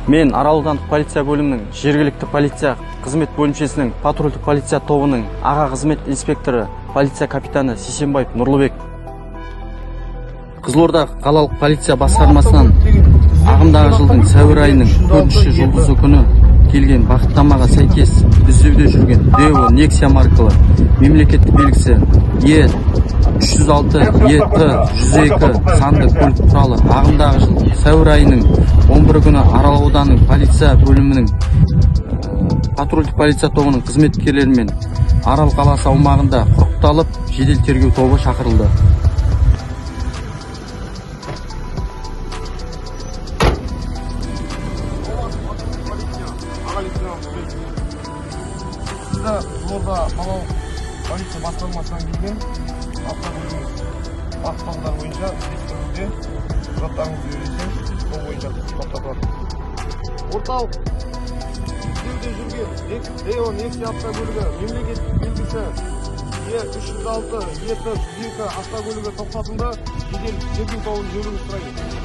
Мен Арал аудандық полиция бөлімінің жергілікті полиция қызмет бөлімшесінің патрульдік полиция тобының аға қызмет инспекторы полиция капитаны Сисенбаев Нұрлыбек. Қызылорда қалалық полиция басқармасынан ағымдағы жылдың сәуір айының 4-ші жұлдызы күні келген бағыттамаға сәйкес іздеуде жүрген Део Nexia маркалы мемлекеттік белгісі Е306 ЕТ102 санды көлік туралы ағымдағы жыл сәуір айының 11 күні Арал ауданының полиция бөлімінің патрульдік полиция тобының қызметкерлерімен Арал қаласы аумағында құрықталып, жедел тергеу тобы шақырылды. Сізді Қызылорда қалалық полиция басқармасынан келген автокөлігіңіз бағыттаулар бойынша іздестіруде құжаттарыңызды бересіз, сол бойынша тоқтатылады. Орталық іздеуде жүрген Део Nexia автокөлігі мемлекеттік белгісі Е306 ЕТ102 автокөлігі тоқтатылды. Жедел тергеу тобын жіберуді сұраймыз.